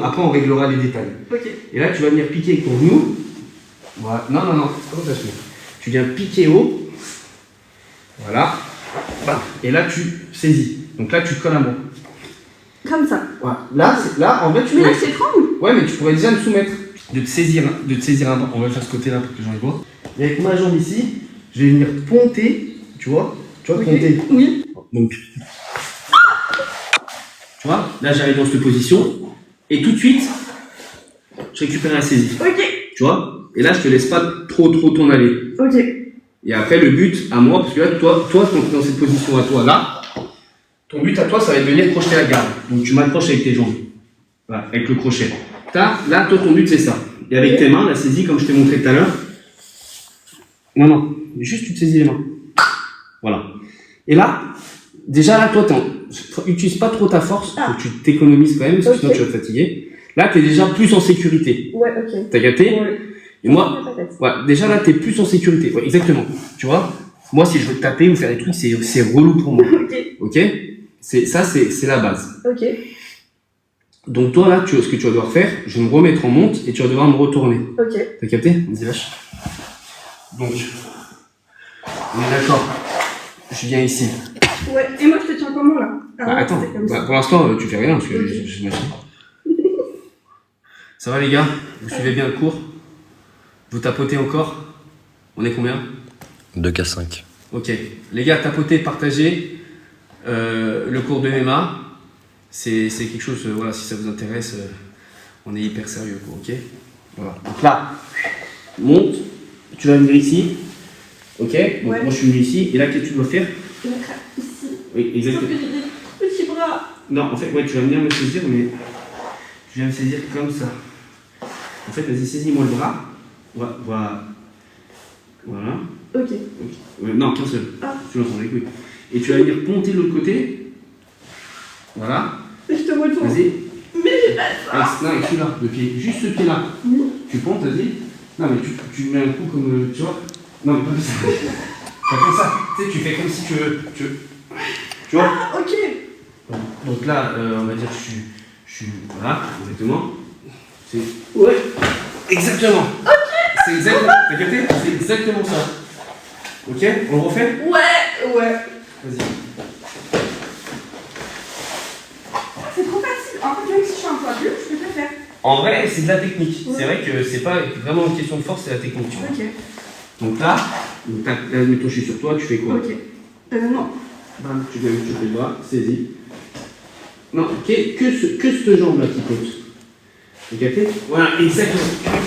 Après, on réglera les détails. Ok. Et là, tu vas venir piquer avec ton genou. Voilà. Non, comment ça se fait? Tu viens piquer haut. Voilà. Bam. Et là, tu saisis. Donc là, tu te colles à moi. Comme ça. Voilà. Là, en fait, tu Mais pourrais... là, je t'étrangle. Ouais, mais tu pourrais déjà me soumettre. De te saisir un bras. On va faire ce côté-là pour que j'en ai voir. Et avec ma jambe ici, je vais venir ponter. Tu vois? Okay. Ponter. Oui. Donc, tu vois, là j'arrive dans cette position et tout de suite, je récupère la saisie. Ok. Tu vois? Et là, je te laisse pas trop t'en aller. Ok. Et après, le but à moi, parce que là, toi, quand tu es dans cette position à toi là, ton but à toi, ça va être de venir crocheter la garde. Donc, tu m'accroches avec tes jambes. Voilà, avec le crochet. Là, toi, ton but, c'est ça. Et avec tes mains, la saisie, comme je t'ai montré tout à l'heure. Non, juste tu te saisis les mains. Voilà. Et là, déjà là, toi, utilise pas trop ta force, faut que tu t'économises quand même, parce que sinon tu vas te fatiguer. Là, tu es déjà plus en sécurité. Ouais, ok. T'as capté? Ouais. Et moi, ouais, déjà là, tu es plus en sécurité. Ouais, exactement. Tu vois? Moi, si je veux te taper ou faire des trucs, c'est relou pour moi. Ok? Ça, c'est la base. Ok. Donc toi, là, ce que tu vas devoir faire, je vais me remettre en monte et tu vas devoir me retourner. Ok. T'as capté? Vas-y, lâche. Donc, on est d'accord. Je viens ici. Ouais, et moi je te tiens comment là? Attends, pour l'instant, tu fais rien parce que je m'achète. Ça va les gars? Vous suivez bien le cours? Vous tapotez encore? On est combien? 2K5. Ok. Les gars, tapotez, partagez. Le cours de MMA, c'est quelque chose, voilà, si ça vous intéresse, on est hyper sérieux, quoi, ok? Voilà. Donc là, monte, tu vas venir ici. Ok? Donc moi je suis venu ici, et là, qu'est-ce que tu dois faire? Je vais mettre ici. Oui, exactement. Sauf que j'ai des petits bras. Non, en fait, ouais, tu vas venir me saisir, mais je viens me saisir comme ça. En fait, vas-y, saisis-moi le bras. Voilà. Voilà. Ok. Non, qu'un seul. Ah. Tu l'entends les couilles. Et tu vas venir ponter de l'autre côté. Voilà. Et je te retourne. Vas-y. Mais j'ai pas ça. Non, avec celui-là, le pied. Juste ce pied-là. Tu pontes, vas-y. Non, mais tu mets un coup comme. Tu vois? Non, mais pas comme ça. Pas comme ça. Tu sais, tu fais comme si tu veux. Tu vois? Ah, ok. Donc là, on va dire que je suis. Voilà, exactement. Ouais, exactement. Ok. C'est exactement. T'as capté? C'est exactement ça. Ok? On le refait? Ouais. Vas-y. C'est trop facile. En fait, même si je suis un poids dur, je peux le faire. En vrai, c'est de la technique. Ouais. C'est vrai que c'est pas vraiment une question de force, c'est la technique. Tu vois. Ok. Donc là, mettons, je suis sur toi, tu fais quoi? Ok. Non. Bam, tu fais le bras, saisis. Non, que cette jambe-là qui pote. Vous captez? Voilà, exactement.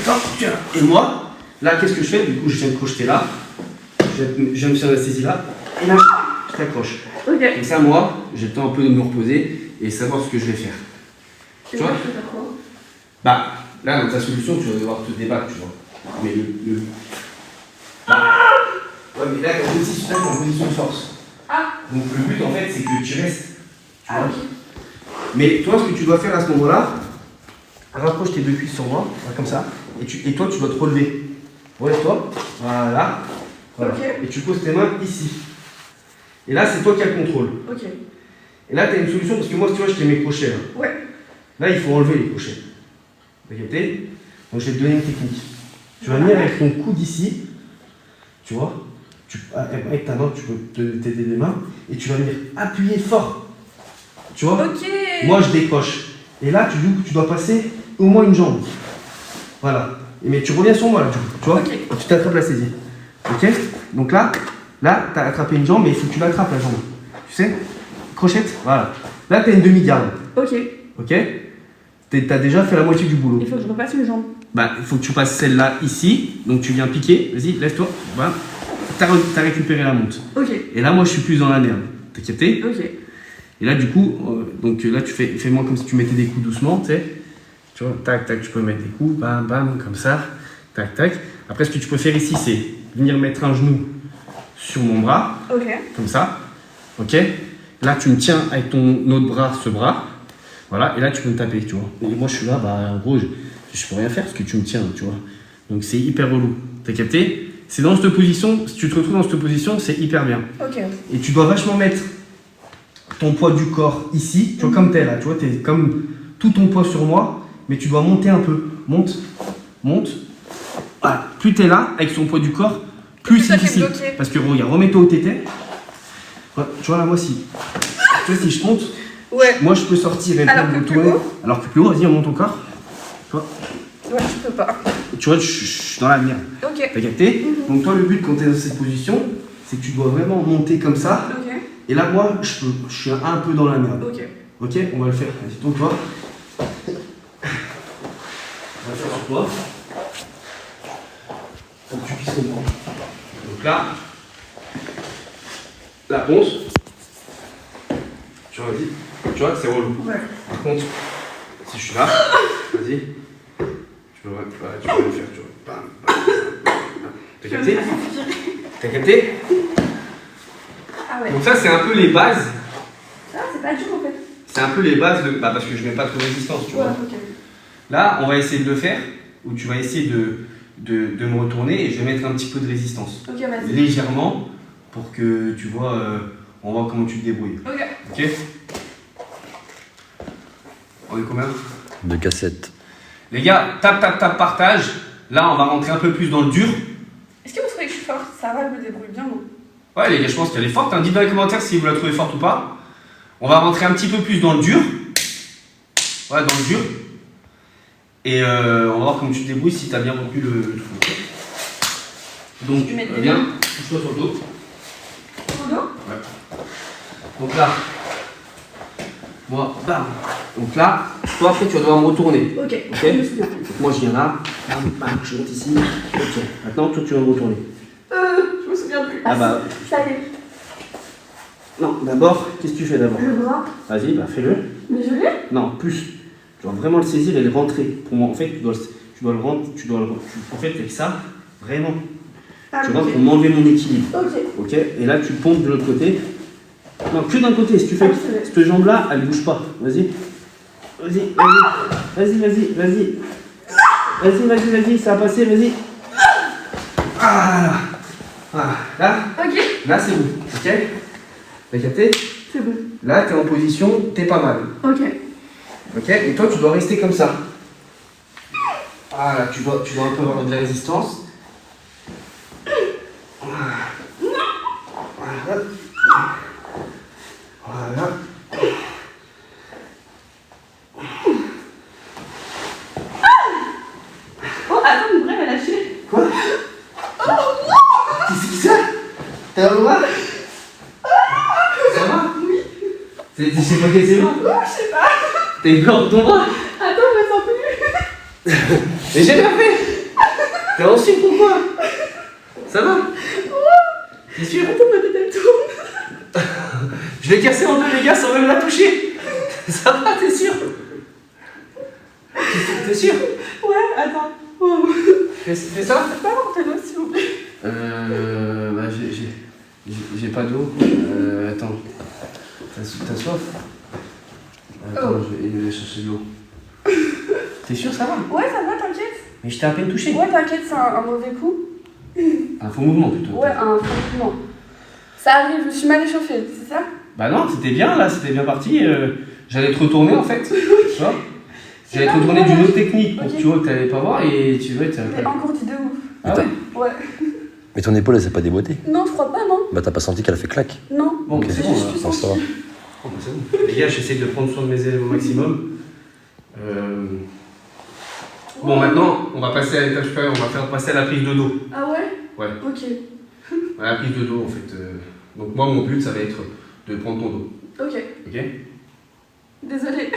Hop, tiens. Et moi, là, qu'est-ce que je fais? Du coup, je viens de crocheter là. Je viens de faire la saisie là. Et là, je t'accroche. Ok. Comme ça, moi, j'ai le temps un peu de me reposer et savoir ce que je vais faire. Tu vois? je peux faire quoi? Bah, là, dans ta solution, tu vas devoir te débattre, tu vois. Mais le... Ouais, mais là, t'es en position de force. Ah. Donc, le but, en fait, c'est que tu restes. Tu vois. Ok. Mais toi, ce que tu dois faire à ce moment-là, rapproche tes deux cuisses sur moi, comme ça, et toi, tu dois te relever. Relève-toi, voilà. Ok. Et tu poses tes mains ici. Et là, c'est toi qui as le contrôle. Ok. Et là, tu as une solution, parce que moi, si tu vois, je t'ai mes crochets. Là. Ouais. Là, il faut enlever les crochets. T'as capté? Donc, je vais te donner une technique. Tu vas venir avec ton coude ici, tu vois, avec ta main, tu peux t'aider des mains, et tu vas venir appuyer fort. Tu vois? Ok. Moi, je décroche. Et là, tu dois passer au moins une jambe. Voilà. Mais tu reviens sur moi, là, tu vois? Okay. Tu t'attrapes la saisie. Ok? Donc là, tu as attrapé une jambe, mais il faut que tu l'attrapes, la jambe. Tu sais? Crochette. Voilà. Là, tu as une demi-garde. Ok. Ok? Tu as déjà fait la moitié du boulot. Il faut que je repasse une jambe. Bah, il faut que tu passes celle-là ici. Donc, tu viens piquer. Vas-y, lève-toi. Voilà. T'as récupéré la monte. Ok. Et là, moi, je suis plus dans la merde. T'as capté? Ok. Et là, du coup, donc là, fais-moi comme si tu mettais des coups doucement, tu sais. Tu vois, tac, tac, tu peux mettre des coups, bam, bam, comme ça. Tac, tac. Après, ce que tu peux faire ici, c'est venir mettre un genou sur mon bras. Ok. Comme ça. Ok? Là, tu me tiens avec ton autre bras, ce bras. Voilà. Et là, tu peux me taper, tu vois. Et moi, je suis là, bah, en gros, je peux rien faire parce que tu me tiens, tu vois. Donc, c'est hyper relou. T'as capté? C'est dans cette position, si tu te retrouves dans cette position, c'est hyper bien. Ok. Et tu dois vachement mettre ton poids du corps ici, tu vois, comme t'es là, tu vois, t'es comme tout ton poids sur moi, mais tu dois monter un peu. Monte, monte. Voilà. Plus tu es là, avec son poids du corps, plus c'est difficile. Parce que regarde, remets-toi où tu étais. Ouais, tu vois là, moi si. Tu vois, si je monte, ouais. Moi je peux sortir et alors me que tourner. Alors que plus haut, vas-y, on monte encore. Tu vois. Ouais, je peux pas. Tu vois, je suis dans la merde. Ok. T'as capté? Donc toi, le but quand tu es dans cette position, c'est que tu dois vraiment monter comme ça. Ok. Et là, moi, je suis un peu dans la merde. Ok. Ok, on va le faire. Vas-y, tourne-toi. On va le faire sur toi. Pour que tu puisses comprendre. Donc là, la ponce. Tu vois, vas-y. Tu vois, c'est relou. Ouais. Par contre, si je suis là, vas-y. Tu vas le faire, tu vois. Bam, bam, bam, bam. T'as capté? T'as capté? Ah ouais. Donc ça, c'est un peu les bases. Ah, c'est pas dur en fait. C'est un peu les bases de... Bah parce que je mets pas trop de résistance, tu vois. Ok. Là, on va essayer de le faire, où tu vas essayer de me retourner et je vais mettre un petit peu de résistance. Ok, vas-y. Légèrement, pour que tu vois, on voit comment tu te débrouilles. Ok. Ok? On est combien? 2 cassettes. Les gars, tape, partage. Là, on va rentrer un peu plus dans le dur. Est-ce que vous trouvez que je suis forte? Ça va, je me débrouille bien, moi. Ouais, les gars, je pense qu'elle est forte. Hein. Dites dans les commentaires si vous la trouvez forte ou pas. On va rentrer un petit peu plus dans le dur. Ouais, dans le dur. Et on va voir comment tu te débrouilles si tu as bien retenu le truc. Donc, viens, touche-toi sur le dos. Sur le dos? Ouais. Donc là, moi, bam. Donc là, toi après tu vas devoir me retourner. Ok. Ok. Donc moi je viens là, bam, bam, je monte ici. Ok. Maintenant toi tu vas me retourner. Je me souviens plus. Ah bah. Ça y est. Non, d'abord, qu'est-ce que tu fais d'abord? Le bras. Vas-y, bah fais-le. Mais je l'ai? Non, plus. Tu dois vraiment le saisir et le rentrer. Pour moi, en fait, tu dois le rentrer. En fait, avec ça, vraiment. Ah, Tu vois, ok. pour m'enlever mon équilibre. Ok. Ok. Et là, tu pompes de l'autre côté. Non, que d'un côté. Si tu fais Ah, c'est vrai. cette jambe-là, elle bouge pas. Vas-y. Vas-y, ça va passer, vas-y. Ah, là, Ok. là c'est bon, ok? T'as capté? C'est bon. Là, t'es en position, t'es pas mal. Ok. Ok? Et toi, tu dois rester comme ça. Voilà, tu dois un peu avoir de la résistance. Voilà. Voilà. Oh, attends, mon bras va lâcher. Quoi? Qu'est-ce que c'est ça? T'as un bras? Ça va? Oui. Je sais pas quel c'est moi. Oh, je sais pas. T'as eu peur de ton bras? Attends, je me sens plus. Mais j'ai bien fait. T'es en sucre ou quoi? Ça va? T'es sûr? Attends, ma tête elle tourne. Je l'ai cassé en deux les gars sans même la toucher. Ça va, t'es sûr? T'es sûr? Ouais, attends. Oh. Fais ça? Pas avoir ta note, s'il vous plaît. Bah j'ai pas d'eau. Attends. T'as soif? Attends, je vais aller chercher de l'eau. T'es sûr, ça va? Ouais, ça va, t'inquiète. Mais je t'ai à peine touché. Ouais, t'inquiète, c'est un mauvais coup. Un faux mouvement plutôt. Ouais, un faux mouvement. Ça arrive, je me suis mal échauffée, c'est ça? Bah non, c'était bien là, c'était bien parti. J'allais te retourner en fait. Tu vois? J'allais te retourner d'une autre technique pour que tu vois que t'allais pas voir et tu vois que t'allais Mais pas. engourdi de ouf. Ah ouais? Ouais. Mais ton épaule, elle s'est pas déboîtée? Non, je crois pas, non. Bah, t'as pas senti qu'elle a fait claque? Non. Bon, Ok. c'est J'ai bon, juste là. pu ça va. sentir. Bon, bah, c'est bon. Les gars, j'essaie de prendre soin de mes élèves au maximum. Bon, maintenant, on va passer à l'étape supérieure, on va faire passer à la prise de dos. Ah ouais? Ouais, Ok. à la prise de dos en fait. Donc moi, mon but, ça va être de prendre ton dos. Ok. Ok? Désolée.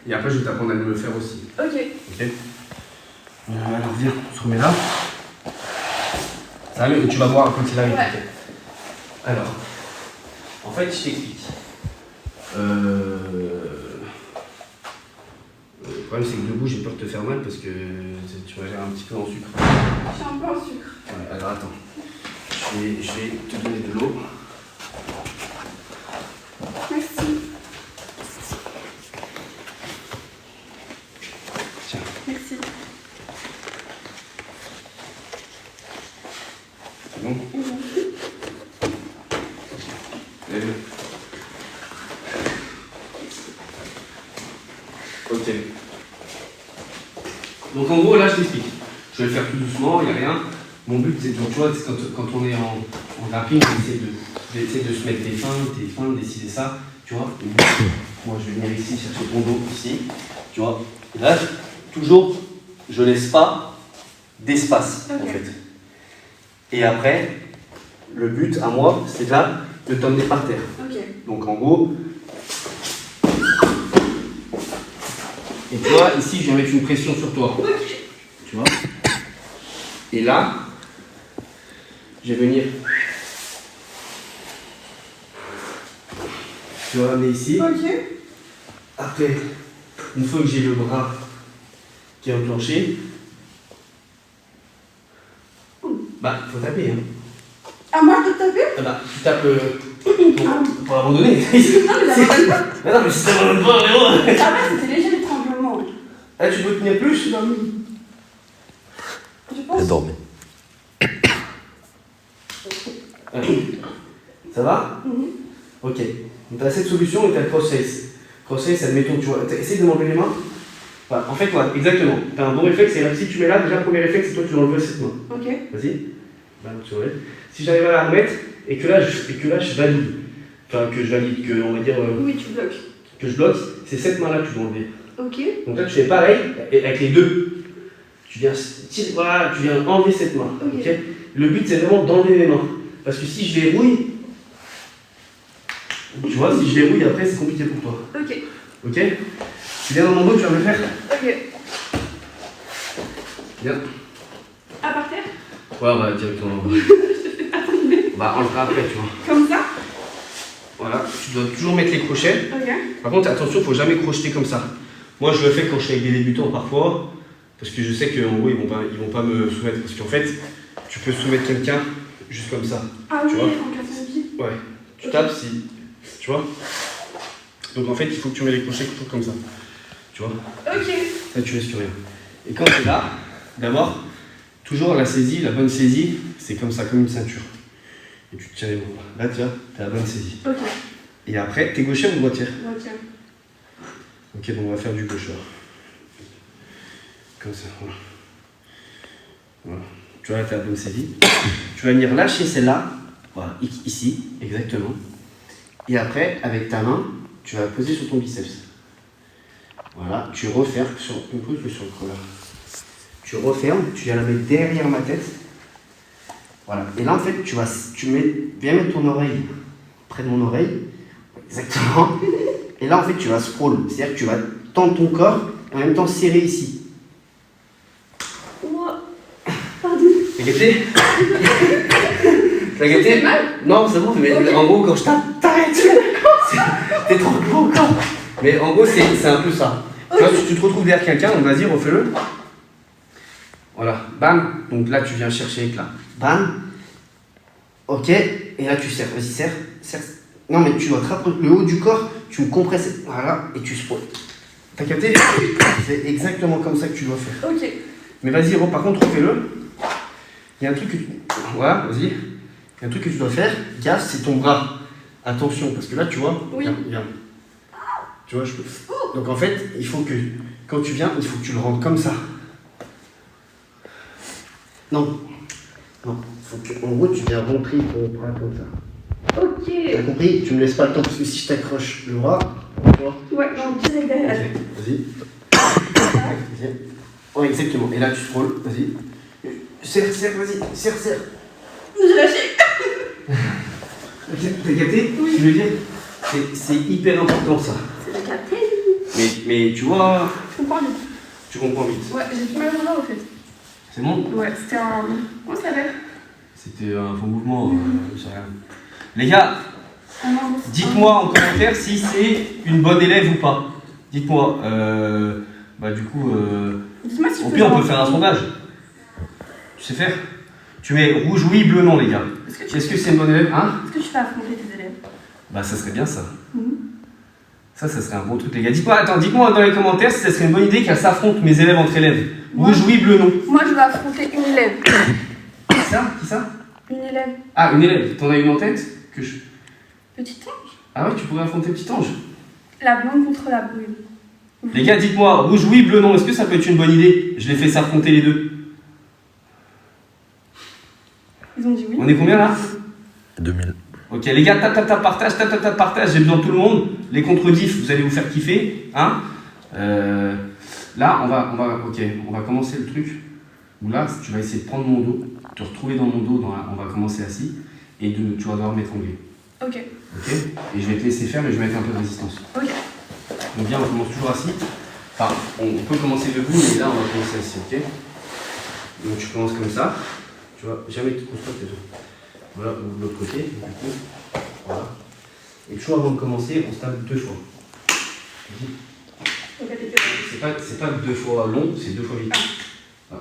Et après, je vais t'apprendre à me le faire aussi. Ok. Ok? Alors viens, on se remet là. Ça va mieux, tu vas voir quand il arrive. Ouais. Ok. Alors, en fait, je t'explique. Le problème, c'est que debout, j'ai peur de te faire mal parce que tu vas gérer un petit peu en sucre. Je suis un peu en sucre. Ouais, alors attends. Je vais te donner de l'eau. Merci. Tiens. Merci. C'est bon? Lève. Ok. Ok. Donc en gros, là, je t'explique. Je vais le faire tout doucement, il n'y a rien. Mon but, c'est, donc, tu vois, c'est quand on est en grappling, d'essayer de se mettre tes fins, décider ça, tu vois. Moi, je vais venir ici, chercher ton dos, ici, tu vois. Et là, toujours, je laisse pas d'espace, en fait. Et après, le but, à moi, c'est là, de t'emmener par terre. Donc en gros, et tu vois, ici, je viens mettre une pression sur toi. Tu vois. Et là, je vais venir. Tu vas ramener ici. Après, une fois que j'ai le bras qui est enclenché, bah, il faut taper. Hein. Ah, moi, je dois taper? Ah bah, tu tapes pour abandonner. Non, mais ça va pas. Non, mais si t'abandonnes pas, vraiment. Ah, ouais, c'était léger l'étranglement. Là, tu peux tenir plus? Je pense. Elle dormait. Ça va? Ok. Donc, tu as cette solution et tu as le cross-face. Cross-face, admettons, tu vois. Essaye de m'enlever les mains. Voilà. En fait, voilà, exactement. Tu as un bon réflexe. Et si tu mets là, déjà, le premier réflexe, c'est toi, tu enlèves cette main. Ok. Vas-y. Là, tu enlèves. Si j'arrive à la remettre et que là, je valide. Enfin, que je valide, que, on va dire. Oui, tu bloques. Que je bloque, c'est cette main-là que tu dois enlever. Ok. Donc là, tu fais pareil avec les deux. Tu viens, voilà, tu viens enlever cette main. Ok. Okay. Le but, c'est vraiment d'enlever mes mains. Parce que si je verrouille, tu vois, si je verrouille, après, c'est compliqué pour toi. Ok. Ok. Tu viens dans mon dos, tu vas me le faire. Ok. Viens. Ah, par terre? Ouais, on va directement. Bah, on le fera après, tu vois. Comme ça? Voilà, tu dois toujours mettre les crochets. Ok. Par contre, attention, il ne faut jamais crocheter comme ça. Moi, je le fais quand je suis avec des débutants parfois, parce que je sais qu'en gros, ils vont pas me soumettre. Parce qu'en fait, tu peux soumettre quelqu'un juste comme ça. Ah tu oui, vois. en cassant le pied. Ouais. Tu tapes si. Tu vois. Donc en fait, il faut que tu mets les crochets toujours comme ça. Tu vois. Ok. Là, tu risques rien. Et quand tu es là, d'abord, toujours la saisie, la bonne saisie, c'est comme ça, comme une ceinture. Et tu te tiens les bras. Là, tu as la bonne saisie. Ok. Et après, t'es gaucher ou droitière? Droitière. Ok, donc on va faire du gaucheur. Comme ça, voilà. Voilà. Tu vois, tu as la bonne saisie. Tu vas venir lâcher celle-là, voilà, ici, exactement. Et après, avec ta main, tu vas poser sur ton biceps. Voilà, tu refermes sur le creux là. Tu refermes, tu viens la mettre derrière ma tête. Voilà. Et là, en fait, viens mettre ton oreille près de mon oreille. Exactement. Et là, en fait, tu vas scroll. C'est-à-dire que tu vas tendre ton corps et en même temps serrer ici. Ouah. Pardon. T'as capté? T'as capté? C'est mal? Non, c'est bon, mais Okay. En gros, quand je tape, t'arrêtes. T'es trop gros encore. Mais en gros, c'est un peu ça. Okay. Tu vois, tu te retrouves derrière quelqu'un, donc vas-y, refais-le. Voilà, bam. Donc là, tu viens chercher avec là. Bam. Ok. Et là, tu serres. Vas-y, serre. Non, mais tu dois te rapprocher le haut du corps, tu me compresses. Voilà, et tu sprawls. T'as capté? C'est exactement comme ça que tu dois faire. Ok. Mais vas-y, par contre, refais-le. Il y a un truc que tu... Voilà, vas-y. Il y a un truc que tu dois faire. Gaffe, c'est ton bras. Attention, parce que là, tu vois. Oui. Viens. Tu vois, je peux. Donc en fait, il faut que, quand tu viens, il faut que tu le rentres comme ça. Non. Non. Faut que, en gros, tu viens rentrer ton bras comme ça. Ok. T'as compris? Tu me laisses pas le temps, parce que si je t'accroche le bras, tu vois. Ouais, non, direct derrière. Ok, vas-y. Ouais, exactement. Et là, tu scrolls, vas-y. Serre, vas-y. Serre. J'ai lâché. T'as capté? Oui. Je veux dire, c'est hyper important ça. C'est le capté. Mais tu vois, Je comprends vite. tu comprends vite. Ouais, j'ai du mal au bras, au fait. C'est bon? Ouais, c'était un... Comment ça s'appelle? C'était un faux mouvement, je sais rien. Les gars, Ah non, dites-moi en commentaire si c'est une bonne élève ou pas. Dites-moi. Du coup, Dis-moi si au pire, on peut faire un sondage. Tu sais faire? Tu mets rouge oui, bleu non, les gars. Est-ce que c'est une bonne élève? Hein? Est-ce que tu vas affronter tes élèves? Bah, ça serait bien ça. Ça serait un bon truc, les gars. Dites-moi dans les commentaires si ça serait une bonne idée qu'elles s'affrontent mes élèves entre élèves. Rouge oui, bleu non. Moi, je vais affronter une élève. Qui ça? Une élève. Ah, une élève. T'en as une en tête? Petit ange. Ah ouais, tu pourrais affronter Petit Ange. La blonde contre la brune. Les gars, dites-moi, rouge oui, bleu non, est-ce que ça peut être une bonne idée? Je les fais s'affronter les deux. Ils ont dit oui. On est combien là? 2000. Ok, les gars, tap, partage, partage, j'ai besoin de tout le monde. Les contre-diff, vous allez vous faire kiffer. Hein là, on va commencer le truc. Où là, tu vas essayer de prendre mon dos, te retrouver dans mon dos, on va commencer assis, et tu vas devoir m'étrangler. Ok. Ok. Et je vais te laisser faire, mais je vais mettre un peu de résistance. Ok. Donc bien, on commence toujours assis. Enfin, on peut commencer debout, mais là, on va commencer assis, ok? Donc tu commences comme ça. Tu vois, jamais te construire tes dos. Voilà, ou de l'autre côté, du coup. Voilà. Et toujours avant de commencer, on se tape 2 fois. C'est pas 2 fois long, c'est 2 fois vite.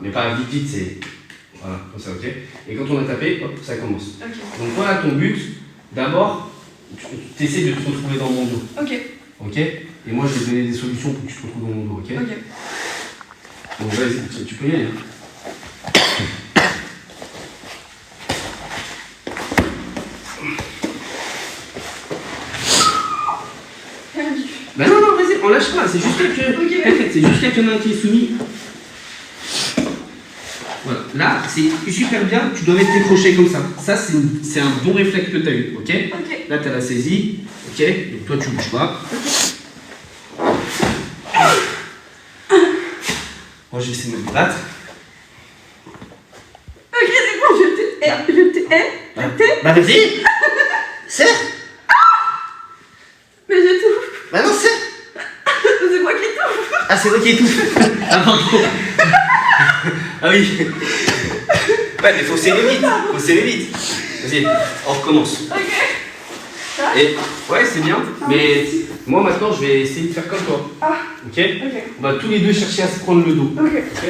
Mais pas vite, c'est... Voilà, comme ça, ok? Et quand on a tapé, hop, ça commence. Ok. Donc voilà ton but. D'abord, tu essaies de te retrouver dans mon dos. Ok. Ok? Et moi, je vais te donner des solutions pour que tu te retrouves dans mon dos, ok? Ok. Donc vas-y, tu peux y aller. Hein. Perdu. Bah non, vas-y, on lâche pas, c'est juste Ok. c'est juste qu'il y en a un qui est soumis. Voilà, là, c'est super bien, tu dois mettre tes crochets comme ça. Ça, c'est un bon réflexe que tu as eu, ok? Ok. Là, tu as la saisie, ok? Donc toi, tu bouges pas. Moi, je vais essayer de me battre. Ok, c'est bon, je t'ai. Bah vas-y. Serre. Mais j'étouffe. Bah non, serre. C'est moi qui étouffe. Ah, c'est vrai qui étouffe. Ah, pardon. Ah oui. Ouais, mais faut serrer vite. Faut serrer vite. Vas-y, on recommence. Ok. Et ouais, c'est bien. Mais moi, maintenant, je vais essayer de faire comme toi. Ah. Ok? Ok. On va tous les deux chercher à se prendre le dos. Ok. Ok?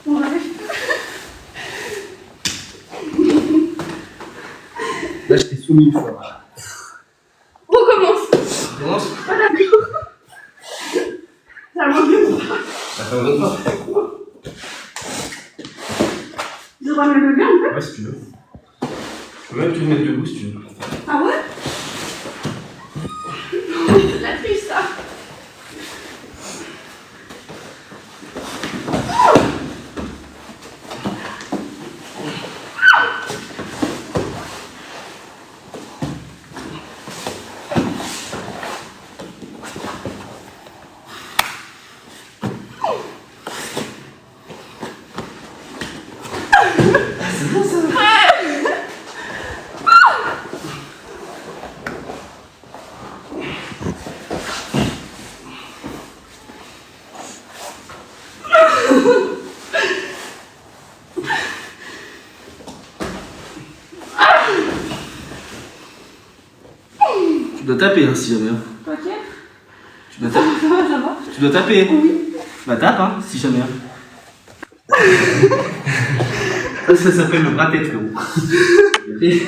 On arrive. Là, je t'ai soumis une fois. On commence. On commence? Ah d'accord. Ça manque de bras. Ça fait un bon pas. Je dois me lever un peu. Ouais, si tu veux. Je peux même te mettre debout si tu veux. Ah ouais? C'est la triche ça. C'est bon ça? Tu dois taper hein, si jamais. Ok. Tu dois taper. Ça va? Tu dois taper. Oui. Bah tape hein, si jamais. Ça s'appelle le bras tête frérot. Et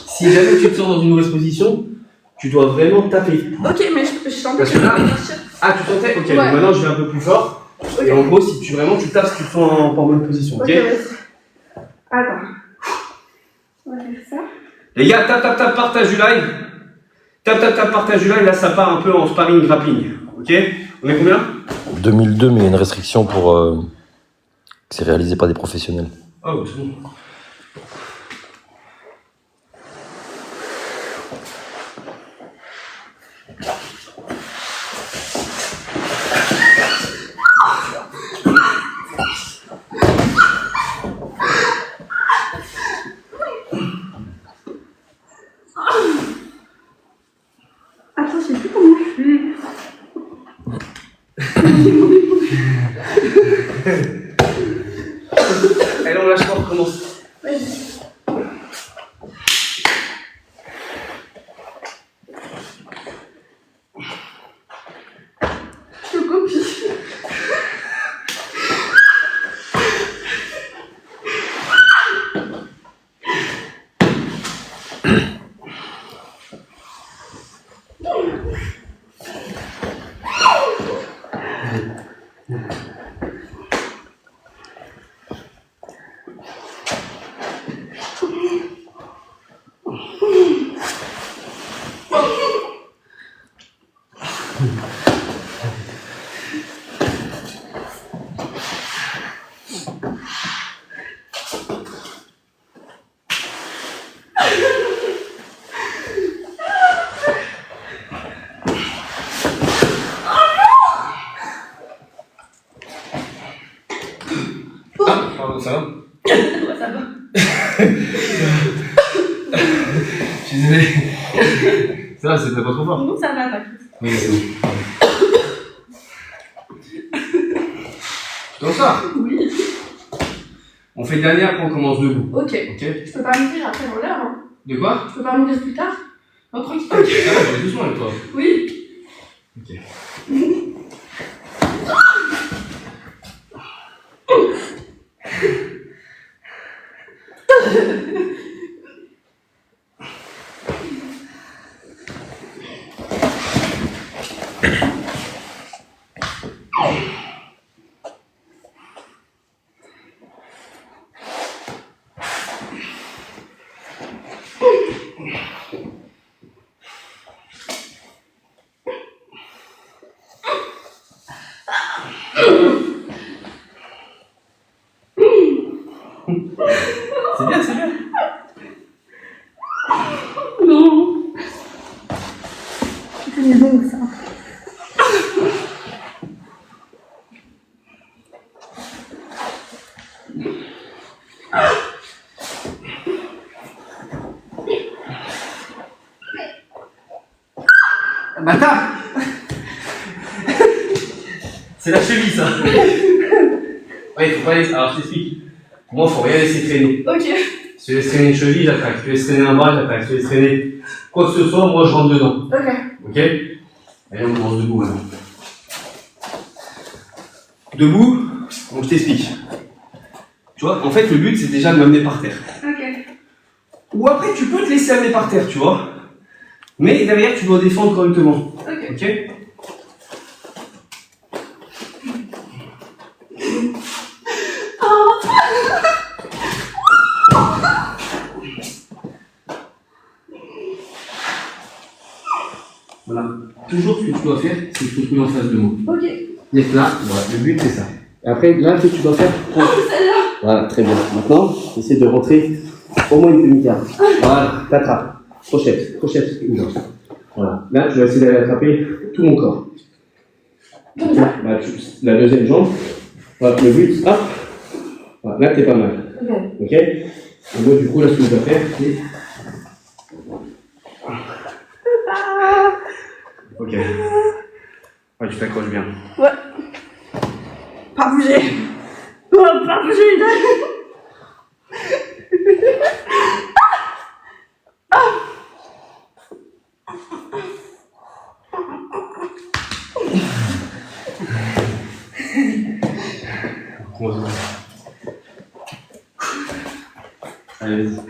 si jamais tu te sens dans une mauvaise position, tu dois vraiment taper. Ok, mais je sens Parce que que là- je vais partir. Ah tu sentais? Ok, Ouais. donc maintenant je vais un peu plus fort. Ok. Et en gros si tu vraiment tu tapes si tu te sens en bonne position, ok? Ok, vas-y. Attends. On va faire ça. Les gars, tap, partage du live. Tap, partage du live. Là, ça part un peu en sparring grappling. Ok? On est combien? 2002, mais il y a une restriction pour que c'est réalisé par des professionnels. Ah, oh, c'est bon. Attends, je sais plus comment je fais. Allez, on lâche pas, on recommence. Vas-y. Pardon, ça va? Ouais, ça va. Je suis désolé. Ça va, c'était pas trop fort. Non, ça va, pas. Oui, c'est bon. Donc ça, Oui. on fait le dernier, après on commence debout. Ok. Ok? Je peux pas me dire après dans l'heure, hein. De quoi? Je peux pas me dire plus tard. Non, tranquille. Ok, ça va, je vais doucement avec toi. Oui. Ok. C'est bien, c'est bien. Non. C'est mes ongles, ça. Bâtard. C'est la cheville, ça. Ouais, il faut pas laisser. Alors, je t'explique. Moi, faut rien laisser traîner. Ok. Si tu laisses traîner une cheville, j'attaque. Si tu laisses traîner un bras, j'attaque. Si tu laisses traîner quoi que ce soit, moi, je rentre dedans. Ok. Ok? Allez, on commence debout maintenant. Debout, donc je t'explique. Tu vois, en fait, le but, c'est déjà de m'amener par terre. Ok. Ou après, tu peux te laisser amener par terre, tu vois. Mais derrière, tu dois défendre correctement. Ok. Ok? Voilà. Toujours ce que tu dois faire, c'est que tu te trouves en face de moi. Ok. Donc là, voilà, le but c'est ça. Et après, là, ce que tu dois faire, prends. Celle-là. Voilà, très bien. Maintenant, essaie de rentrer au moins une demi-carte. Voilà, t'attrapes. Crochette, ouvre. Voilà. Là, tu vas essayer d'aller attraper tout mon corps. Comme ça. Bah, la deuxième jambe. Voilà, le but, hop. Voilà, là, t'es pas mal. Ok. Ok? Et moi, du coup, là, ce que je dois faire, c'est. Ok. Ouais, tu t'accroches bien. Ouais. Pas bouger. Oh, pas bouger. Allez, vas-y.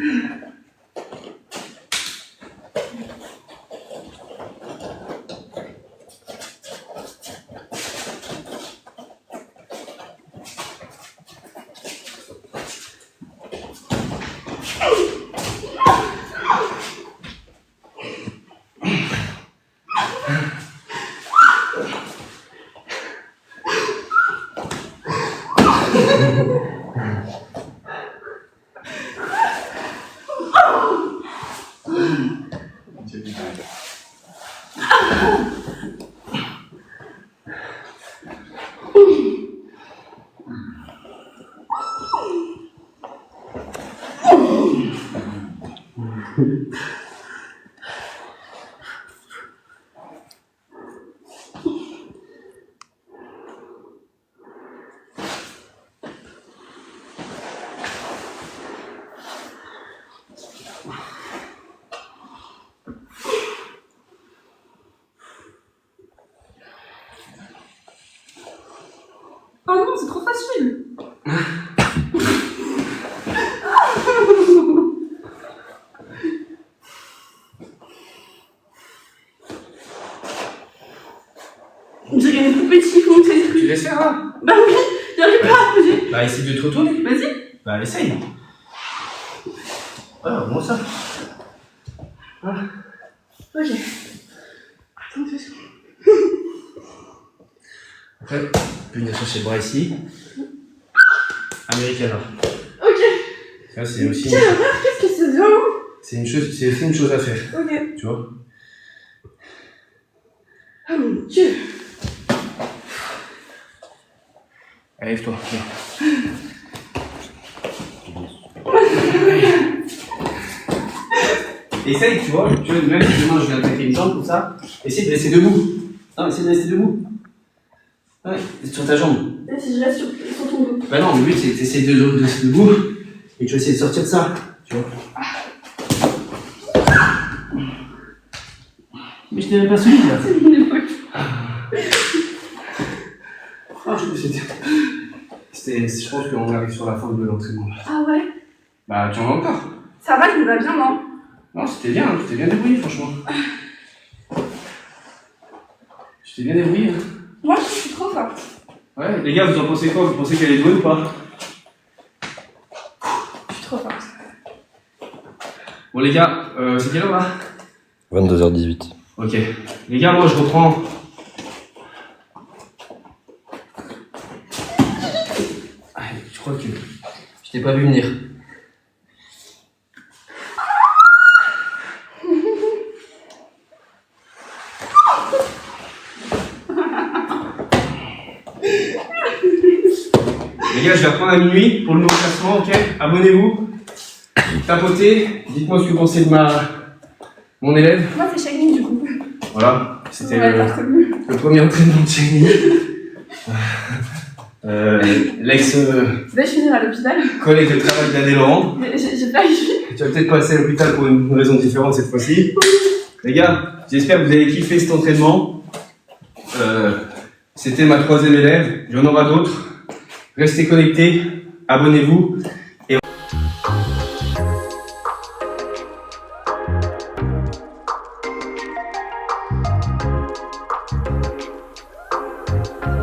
Oh non, c'est trop facile. On dirait des poupées de chiffon, c'est des Tu trucs. laisses faire là. Bah oui, j'arrive pas à bouger. Bah essaye de te retourner. Vas-y. Bah essaye. Voilà, au moins ça. Voilà. Ok. Attends 2 secondes. Après, tu peux venir chercher le bras ici. Americana. Ok. Ça c'est aussi Quelle horreur, qu'est-ce que c'est violent. c'est une chose à faire. Ok. Tu vois. Oh mon dieu. Allez, lève-toi. Viens. Essaye, tu vois, même si demain je viens attaquer une jambe comme ça, essaye de rester debout. Non, essaye de rester debout. Ouais, sur ta jambe. Là, si je reste sur ton dos. Bah non, le but c'est que tu essayes de rester debout et tu vas essayer de sortir de ça, tu vois. Mais je t'avais pas suivi là. C'est mon époque. Ah, je je pense qu'on arrive sur la fin de l'entraînement. Ah ouais. Bah, tu en as encore. Ça va, je me va bien, non? Non, c'était bien, tu t'es bien débrouillé, franchement. Je t'ai bien débrouillé. Hein. Moi, je suis trop forte. Ouais, les gars, vous en pensez quoi? Vous pensez qu'elle est douée ou pas? Je suis trop forte. Bon, les gars, c'est quelle heure là? 22h18. Ok. Les gars, moi je reprends. Ah, je crois que je t'ai pas vu venir. Les gars, je vais reprendre à minuit pour le nouveau classement, ok? Abonnez-vous, tapotez, dites-moi ce que vous pensez de mon élève. Moi, c'est Shaggy, du coup. Voilà, c'était Ouais, pas connu. le premier entraînement de Cheney. Tu vas finir à l'hôpital. L'ex-collègue de travail d'Adé Laurent. J'ai pas eu. Tu vas peut-être passer à l'hôpital pour une raison différente cette fois-ci. Les gars, j'espère que vous avez kiffé cet entraînement. C'était ma 3e élève, il y en aura d'autres. Restez connectés, abonnez-vous.